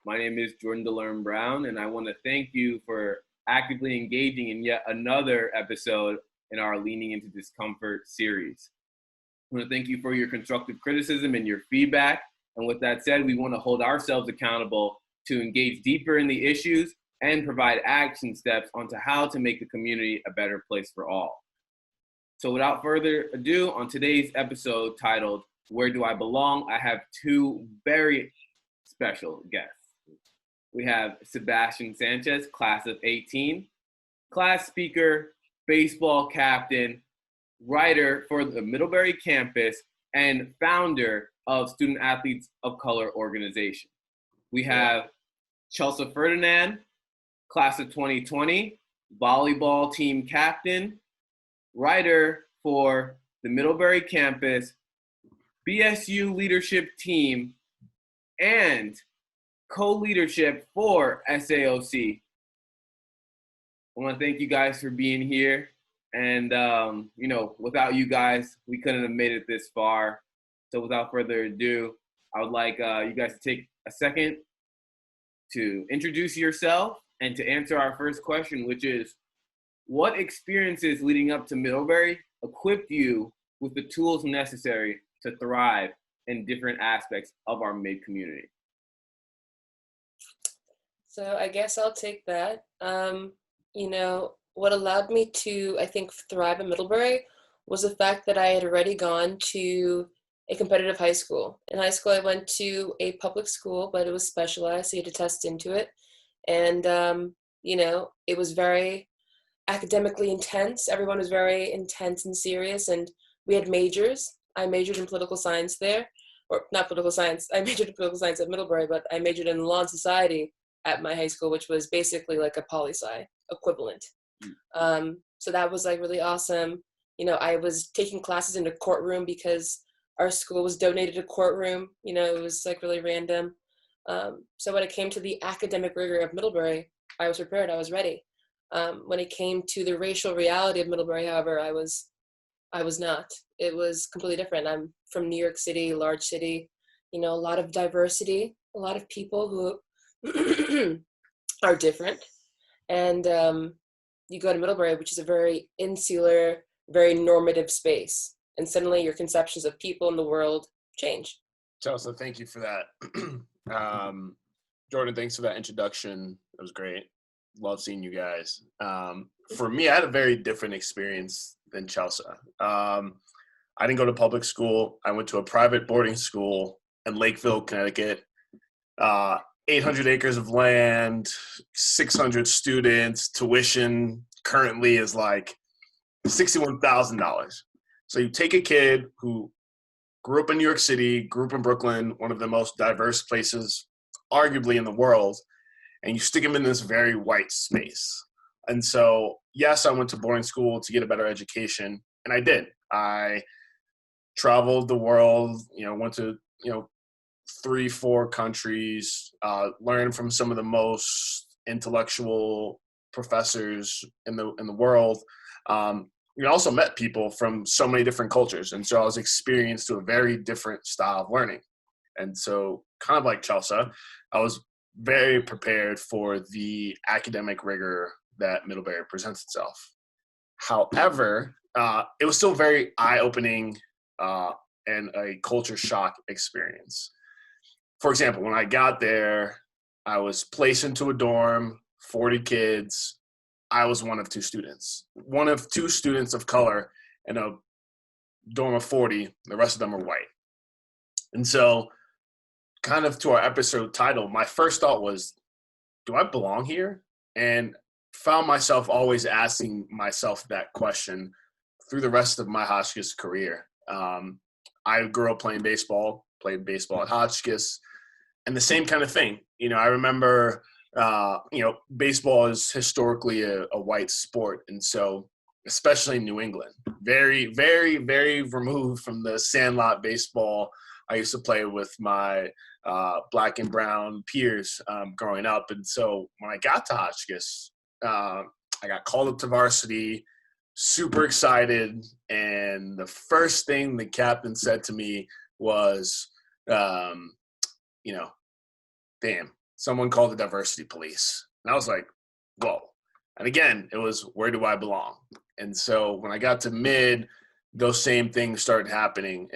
My name is Jourdon Delerme-Brown, and I want to thank you for actively engaging in yet another episode in our Leaning Into Discomfort series. I want to thank you for your constructive criticism and your feedback. And with that said, we want to hold ourselves accountable to engage deeper in the issues and provide action steps onto how to make the community a better place for all. So without further ado, on today's episode titled, Where Do I Belong?, I have two very special guests. We have Sebastian Sanchez, class of 18, class speaker, baseball captain, writer for the Middlebury campus, and founder of Student Athletes of Color organization. We have Chellsa Ferdinand, class of 2020, volleyball team captain, writer for the Middlebury campus, BSU leadership team, and co-leadership for SAOC. I want to thank you guys for being here. And, without you guys, we couldn't have made it this far. So without further ado, I would like you guys to take a second to introduce yourself and to answer our first question, which is, what experiences leading up to Middlebury equipped you with the tools necessary to thrive in different aspects of our mid community? So I guess I'll take that. What allowed me to, I think, thrive in Middlebury was the fact that I had already gone to a competitive high school. In high school, I went to a public school, but it was specialized, so you had to test into it. And, it was very academically intense. Everyone was very intense and serious, and we had majors. I majored in political science there, or not political science. I majored in political science at Middlebury, but I majored in law and society at my high school, which was basically like a poli-sci equivalent. So that was like really awesome. I was taking classes in a courtroom because our school was donated a courtroom. It was like really random. So when it came to the academic rigor of Middlebury, I was prepared. I was ready. When it came to the racial reality of Middlebury, however, I was not. It was completely different. I'm from New York City, large city, a lot of diversity, a lot of people who are different. And you go to Middlebury, which is a very insular, very normative space. And suddenly your conceptions of people in the world change. Chelsea, thank you for that. Jourdon, thanks for that introduction. It was great. Love seeing you guys. For me, I had a very different experience than Chelsea. I didn't go to public school. I went to a private boarding school in Lakeville, Connecticut. 800 acres of land, 600 students, tuition currently is like $61,000. So you take a kid who grew up in New York City, grew up in Brooklyn, one of the most diverse places arguably in the world, and you stick him in this very white space. And so, yes, I went to boarding school to get a better education, and I did. I traveled the world, went to, 3-4 countries, learned from some of the most intellectual professors in the world. Also met people from so many different cultures. And so I was experienced to a very different style of learning. And so kind of like Chelsea, I was very prepared for the academic rigor that Middlebury presents itself. However, it was still very eye-opening and a culture shock experience. For example, when I got there, I was placed into a dorm, 40 kids. I was one of two students of color in a dorm of 40. The rest of them were white. And so kind of to our episode title, my first thought was, do I belong here? And found myself always asking myself that question through the rest of my Hotchkiss career. I grew up playing baseball, played baseball at Hotchkiss, and the same kind of thing. I remember, baseball is historically a white sport. And so, especially in New England, very, very, very removed from the sandlot baseball I used to play with my black and brown peers growing up. And so when I got to Hotchkiss, I got called up to varsity, super excited. And the first thing the captain said to me was, damn, someone called the diversity police. And I was like, whoa. And again, it was, where do I belong? And so when I got to mid, those same things started happening.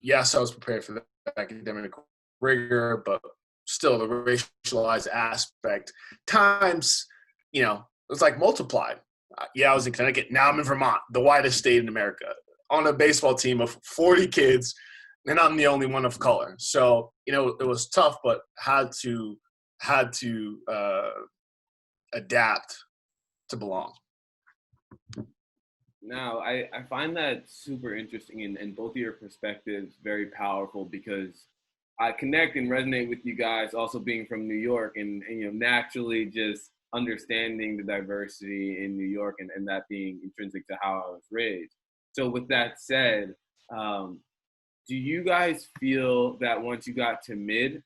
Yes, I was prepared for the academic rigor, but still the racialized aspect times, it was like multiplied. I was in Connecticut. Now I'm in Vermont, the whitest state in America, on a baseball team of 40 kids, and I'm the only one of color. So, it was tough, but had to adapt to belong. Now, I find that super interesting, and both of your perspectives very powerful, because I connect and resonate with you guys also being from New York and naturally just understanding the diversity in New York and that being intrinsic to how I was raised. So with that said, do you guys feel that once you got to mid,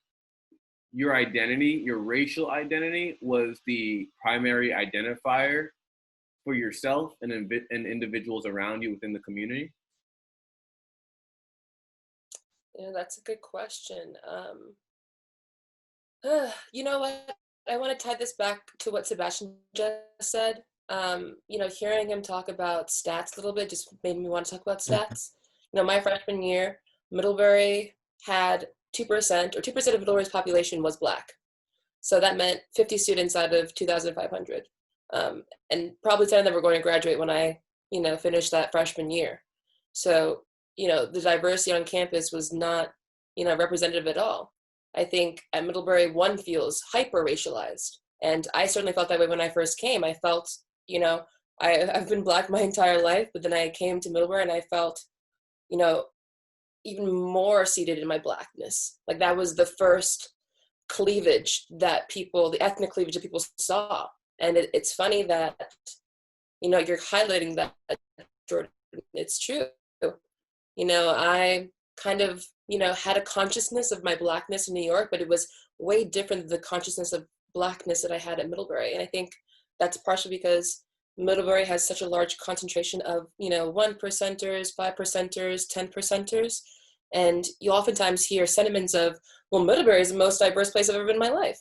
your identity, your racial identity, was the primary identifier for yourself and individuals around you within the community? Yeah, that's a good question. You know what? I want to tie this back to what Sebastian just said. Hearing him talk about stats a little bit just made me want to talk about stats. My freshman year, Middlebury had 2%, or 2% of Middlebury's population was Black. So that meant 50 students out of 2,500. And probably 10 of them were going to graduate when I, finished that freshman year. So, the diversity on campus was not, representative at all. I think at Middlebury, one feels hyper-racialized. And I certainly felt that way when I first came. I felt, I've been Black my entire life, but then I came to Middlebury and I felt, even more seated in my Blackness. Like that was the first cleavage that the ethnic cleavage that people saw. And it's funny that, you're highlighting that, Jourdon. It's true. I kind of, had a consciousness of my Blackness in New York, but it was way different than the consciousness of Blackness that I had at Middlebury. And I think that's partially because Middlebury has such a large concentration of, 1%ers, 5%ers, 10%ers. And you oftentimes hear sentiments of, well, Middlebury is the most diverse place I've ever been in my life.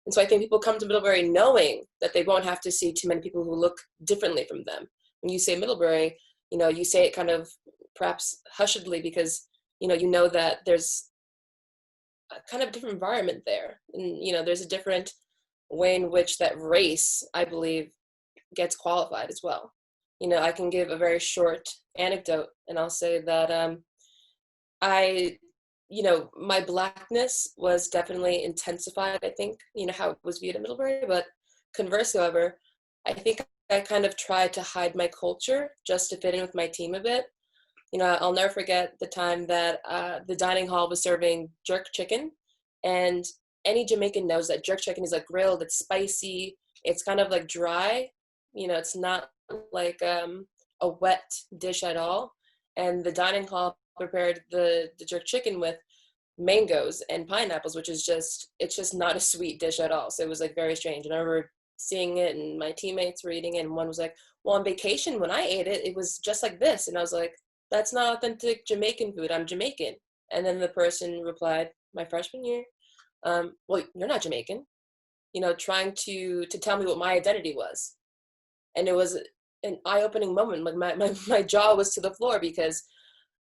And so I think people come to Middlebury knowing that they won't have to see too many people who look differently from them. When you say Middlebury, you say it kind of perhaps hushedly because, that there's a kind of different environment there. And, there's a different way in which that race, I believe, gets qualified as well. I can give a very short anecdote, and I'll say that my Blackness was definitely intensified, I think, how it was viewed at Middlebury. But conversely, however, I think I kind of tried to hide my culture just to fit in with my team a bit. I'll never forget the time that the dining hall was serving jerk chicken. And any Jamaican knows that jerk chicken is like grilled, it's spicy, it's kind of like dry. It's not like a wet dish at all. And the dining hall prepared the jerk chicken with mangoes and pineapples, which is it's just not a sweet dish at all. So it was like very strange. And I remember seeing it and my teammates were eating it, and one was like, well, on vacation when I ate it, it was just like this. And I was like, that's not authentic Jamaican food. I'm Jamaican. And then the person replied, my freshman year, well, you're not Jamaican, trying to tell me what my identity was. And it was an eye-opening moment. Like my jaw was to the floor because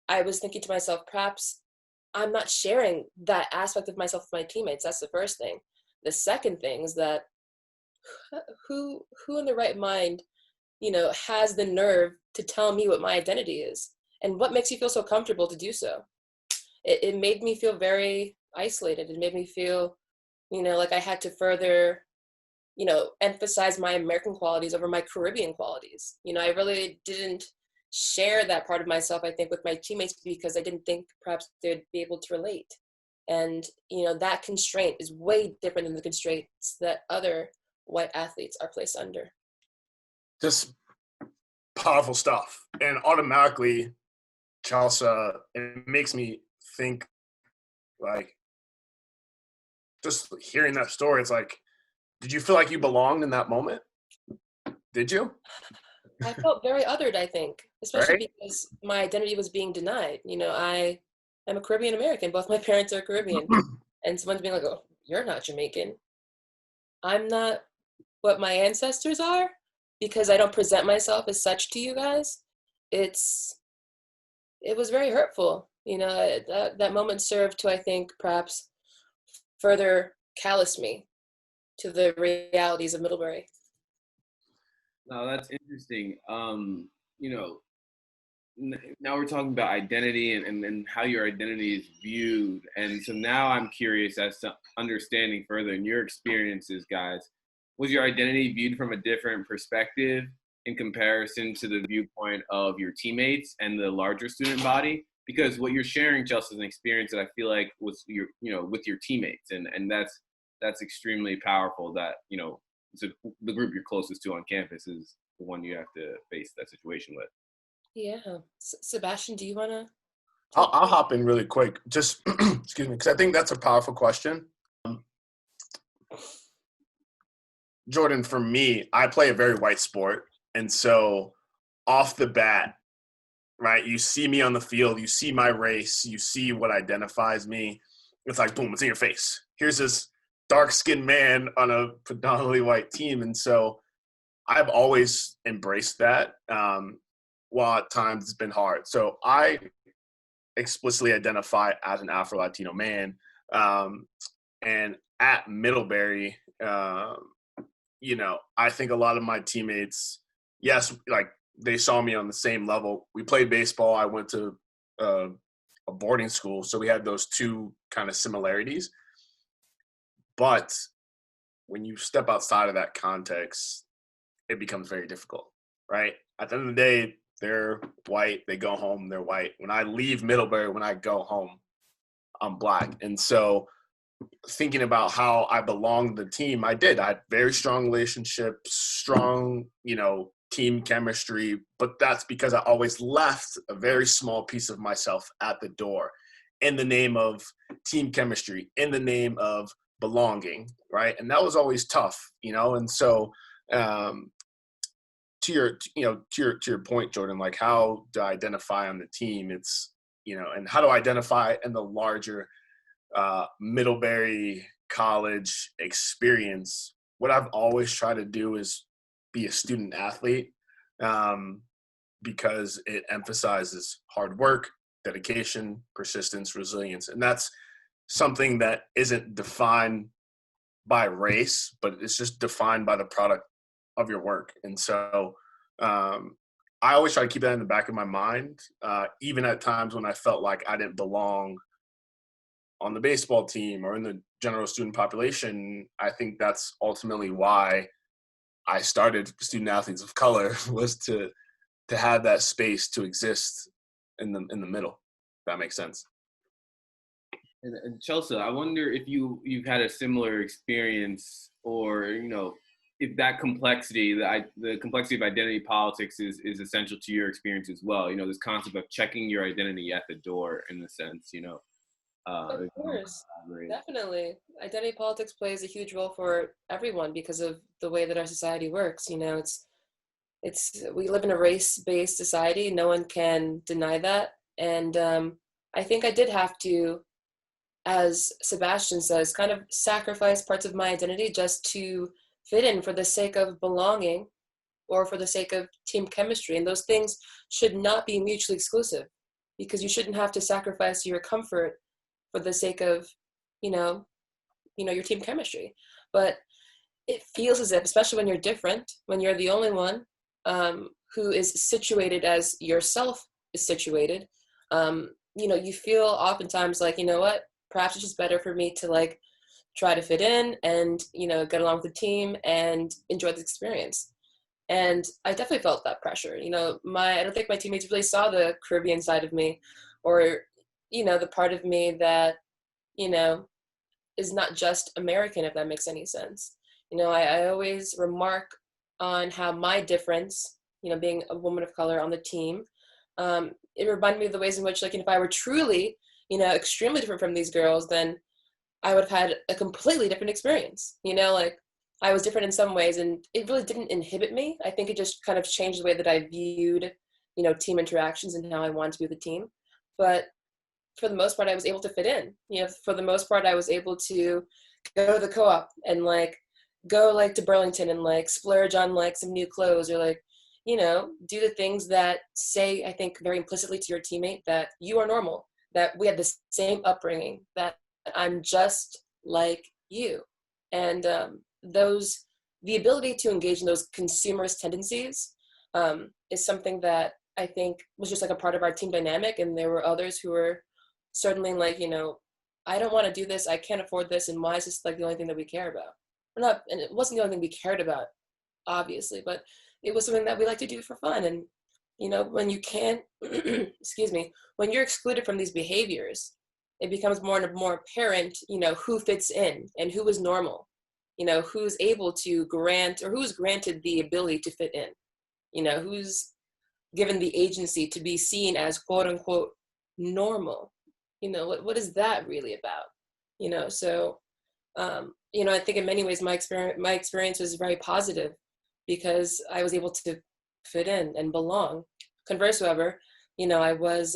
I was thinking to myself, perhaps I'm not sharing that aspect of myself with my teammates. That's the first thing. The second thing is that who in their right mind, has the nerve to tell me what my identity is? And what makes you feel so comfortable to do so? It made me feel very isolated. It made me feel, like I had to further, emphasize my American qualities over my Caribbean qualities. I really didn't share that part of myself, I think, with my teammates because I didn't think perhaps they'd be able to relate. And, that constraint is way different than the constraints that other white athletes are placed under. Just powerful stuff. And automatically, Chellsa, it makes me think, like, just hearing that story, it's like, did you feel like you belonged in that moment? Did you? I felt very othered, I think, especially Right? because my identity was being denied. I am a Caribbean American. Both my parents are Caribbean. And someone's being like, oh, you're not Jamaican. I'm not what my ancestors are because I don't present myself as such to you guys. It was very hurtful. That moment served to, I think, perhaps further callous me to the realities of Middlebury. No, that's interesting. Now we're talking about identity and how your identity is viewed. And so now I'm curious as to understanding further in your experiences, guys, was your identity viewed from a different perspective in comparison to the viewpoint of your teammates and the larger student body? Because what you're sharing, Chellsa, is an experience that I feel like was with your teammates. And that's extremely powerful that, so the group you're closest to on campus is the one you have to face that situation with. Yeah. Sebastian, do you want to? I'll hop in really quick. Just, excuse me, because I think that's a powerful question. Jourdon, for me, I play a very white sport. And so off the bat, right, you see me on the field, you see my race, you see what identifies me. It's like, boom, it's in your face. Here's this dark-skinned man on a predominantly white team. And so I've always embraced that. While at times it's been hard. So I explicitly identify as an Afro-Latino man. And at Middlebury, I think a lot of my teammates, yes, like they saw me on the same level. We played baseball. I went to a boarding school. So we had those two kind of similarities. But when you step outside of that context, it becomes very difficult, right? At the end of the day, they're white, they go home, they're white. When I leave Middlebury, when I go home, I'm Black. And so thinking about how I belong to the team, I had very strong relationships, strong, team chemistry, but that's because I always left a very small piece of myself at the door in the name of team chemistry, in the name of belonging, right? And that was always tough, and so to your point, Jourdon, like how to identify on the team, it's, and how to identify in the larger Middlebury college experience. What I've always tried to do is be a student athlete because it emphasizes hard work, dedication, persistence, resilience. And that's something that isn't defined by race, but it's just defined by the product of your work. And so I always try to keep that in the back of my mind, even at times when I felt like I didn't belong on the baseball team or in the general student population. I think that's ultimately why I started Student Athletes of Color, was to have that space to exist in the middle, if that makes sense. And Chellsa, I wonder if you've had a similar experience, or if that complexity, the complexity of identity politics is essential to your experience as well. This concept of checking your identity at the door, in a sense. Of course, definitely. Identity politics plays a huge role for everyone because of the way that our society works. We live in a race-based society. No one can deny that, and I think I did have to, as Sebastian says, kind of sacrifice parts of my identity just to fit in for the sake of belonging or for the sake of team chemistry. And those things should not be mutually exclusive, because you shouldn't have to sacrifice your comfort for the sake of, your team chemistry. But it feels as if, especially when you're different, when you're the only one who is situated as yourself is situated, you feel oftentimes like, perhaps it's just better for me to try to fit in and, get along with the team and enjoy the experience. And I definitely felt that pressure. I don't think my teammates really saw the Caribbean side of me, or, the part of me that, is not just American, if that makes any sense. I always remark on how my difference, being a woman of color on the team, it reminded me of the ways in which, if I were truly, extremely different from these girls, then I would have had a completely different experience. I was different in some ways, and it really didn't inhibit me. I think it just kind of changed the way that I viewed, team interactions and how I wanted to be with the team. But for the most part, I was able to fit in. For the most part, I was able to go to the co-op and like go like to Burlington and like splurge on like some new clothes, or like, you know, do the things that say, I think very implicitly to your teammate that you are normal, that we had the same upbringing, that I'm just like you. And the ability to engage in those consumerist tendencies is something that I think was just like a part of our team dynamic. And there were others who were certainly like, you know, I don't want to do this, I can't afford this, and why is this like the only thing that we care about? Or not, and it wasn't the only thing we cared about, obviously, but it was something that we like to do for fun. And, you know, when you can't, excuse me, when you're excluded from these behaviors, it becomes more and more apparent, you know, who fits in and who is normal, you know, who's able to grant, or who's granted the ability to fit in, you know, who's given the agency to be seen as quote unquote normal. You know, what is that really about? You know, so, you know, I think in many ways my experience was very positive because I was able to fit in and belong. Conversely, however, you know, I was,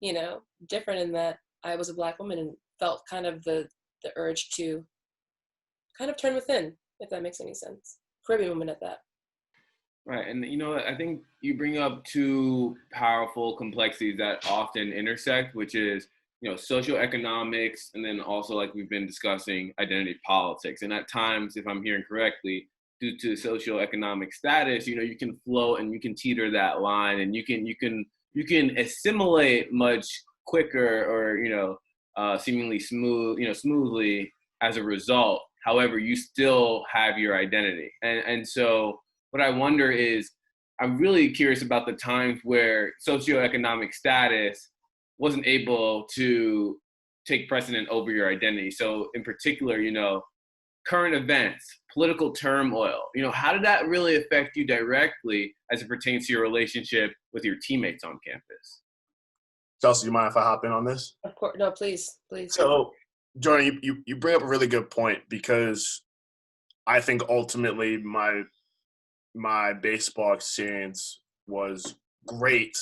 you know, different in that I was a Black woman and felt kind of the urge to kind of turn within, if that makes any sense. Caribbean woman at that. Right. And, you know, I think you bring up two powerful complexities that often intersect, which is, you know, socioeconomics, and then also, like we've been discussing, identity politics. And at times, if I'm hearing correctly, due to socioeconomic status, you know, you can float and you can teeter that line, and you can assimilate much quicker, or, you know, seemingly smoothly as a result. However, you still have your identity. And so what I wonder is, I'm really curious about the times where socioeconomic status wasn't able to take precedent over your identity. So in particular, you know, current events, political turmoil, you know, how did that really affect you directly as it pertains to your relationship with your teammates on campus? Chelsea, you mind if I hop in on this? Of course. No, please. So, Jourdon, you bring up a really good point, because I think ultimately my baseball experience was great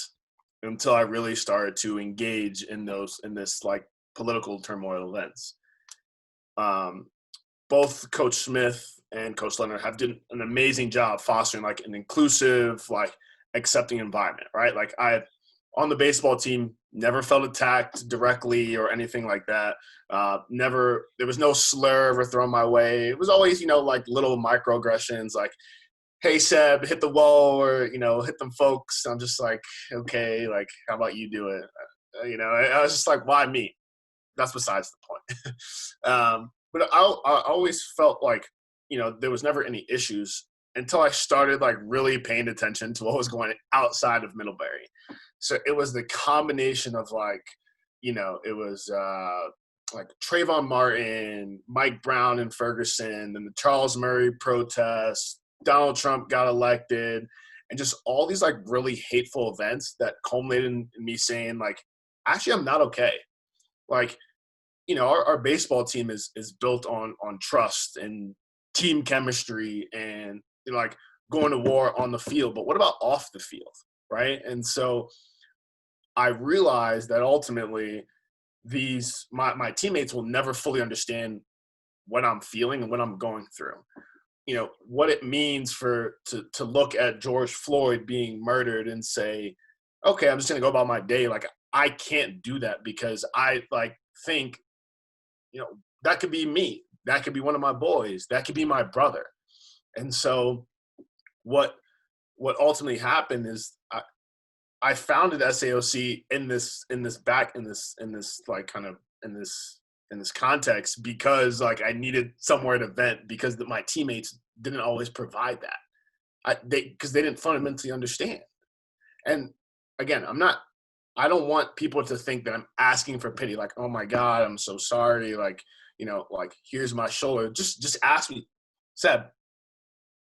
until I really started to engage in this like political turmoil events. Both Coach Smith and Coach Leonard have done an amazing job fostering like an inclusive, like accepting environment, right? Like I, on the baseball team, never felt attacked directly or anything like that. There was no slur ever thrown my way. It was always, you know, like little microaggressions, like, hey, Seb, hit the wall, or, you know, hit them folks. I'm just like, okay, like, how about you do it? You know, I was just like, why me? That's besides the point. But I always felt like, you know, there was never any issues until I started like really paying attention to what was going outside of Middlebury. So it was the combination of like, you know, it was like Trayvon Martin, Mike Brown in Ferguson, and the Charles Murray protest, Donald Trump got elected, and just all these like really hateful events that culminated in me saying like, actually, I'm not okay. Like, you know, our baseball team is built on trust and team chemistry and, you know, like going to war on the field. But what about off the field, right? And so I realized that ultimately my teammates will never fully understand what I'm feeling and what I'm going through. You know, what it means to look at George Floyd being murdered and say, okay, I'm just going to go about my day. Like, I can't do that because I like think, you know, that could be me. That could be one of my boys. That could be my brother. And so what ultimately happened is I founded SAOC in this context because like I needed somewhere to vent because my teammates didn't always provide that. Because they didn't fundamentally understand. And again, I don't want people to think that I'm asking for pity. Like, oh my God, I'm so sorry. Like, you know, like here's my shoulder. Just ask me, Seb,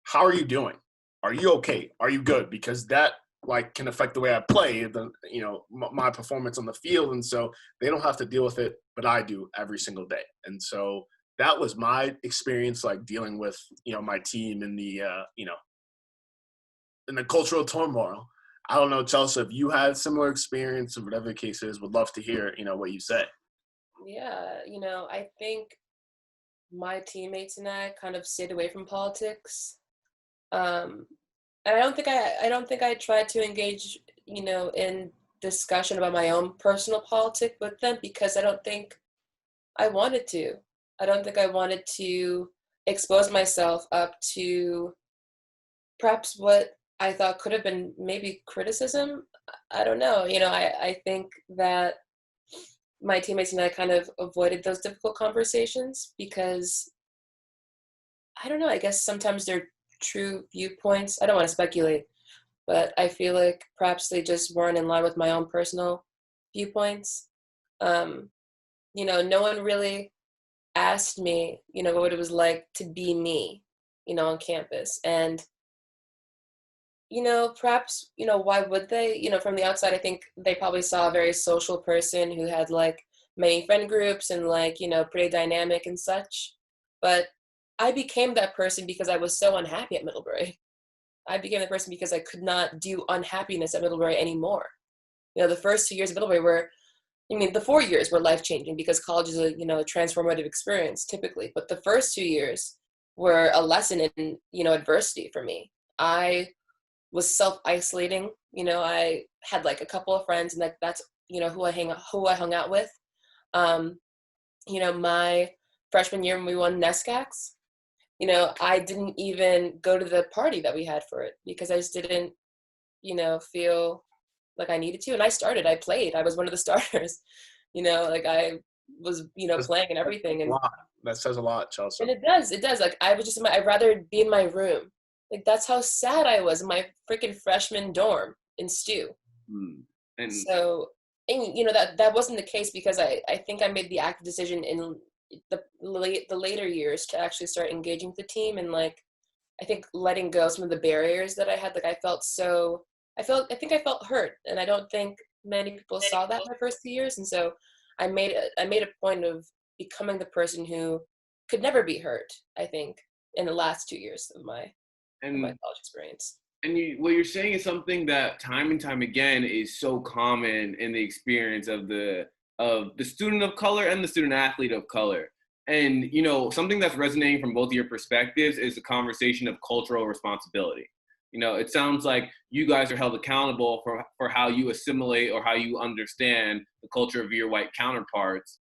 how are you doing? Are you okay? Are you good? Because that like can affect the way I play, you know, my performance on the field. And so they don't have to deal with it, but I do every single day. And so that was my experience, like dealing with, you know, my team in the, you know, in the cultural turmoil. I don't know, Chelsea, if you had similar experience or whatever the case is, would love to hear, you know, what you say. Yeah, you know, I think my teammates and I kind of stayed away from politics. And I don't think I tried to engage, in discussion about my own personal politic with them because I don't think I wanted to. I don't think I wanted to expose myself up to perhaps what I thought could have been maybe criticism. I don't know. I think that my teammates and I kind of avoided those difficult conversations because I don't know, I guess sometimes they're true viewpoints. I don't want to speculate, but I feel like perhaps they just weren't in line with my own personal viewpoints. No one really asked me, what it was like to be me, on campus. And, perhaps, why would they? From the outside, I think they probably saw a very social person who had like many friend groups and like, pretty dynamic and such. But I became that person because I was so unhappy at Middlebury. I became that person because I could not do unhappiness at Middlebury anymore. The first 2 years of Middlebury the 4 years were life-changing because college is a transformative experience typically. But the first 2 years were a lesson in, adversity for me. I was self-isolating. I had like a couple of friends and that's, who I hung out with. My freshman year when we won NESCACs, I didn't even go to the party that we had for it because I just didn't, feel like I needed to. And I played. I was one of the starters, like I was, playing and everything. And that says a lot, Chellsa. And it does. Like I was just, I'd rather be in my room. Like that's how sad I was in my freaking freshman dorm in Stu. And so, that wasn't the case because I think I made the active decision in the later years to actually start engaging with the team and like I think letting go some of the barriers that I had. Like I think I felt hurt, and I don't think many people saw that in my first 2 years. And so I made a point of becoming the person who could never be hurt. I think in the last 2 years of my college experience. And what you're saying is something that time and time again is so common in the experience of the student of color and the student athlete of color. And, something that's resonating from both of your perspectives is the conversation of cultural responsibility. It sounds like you guys are held accountable for how you assimilate or how you understand the culture of your white counterparts.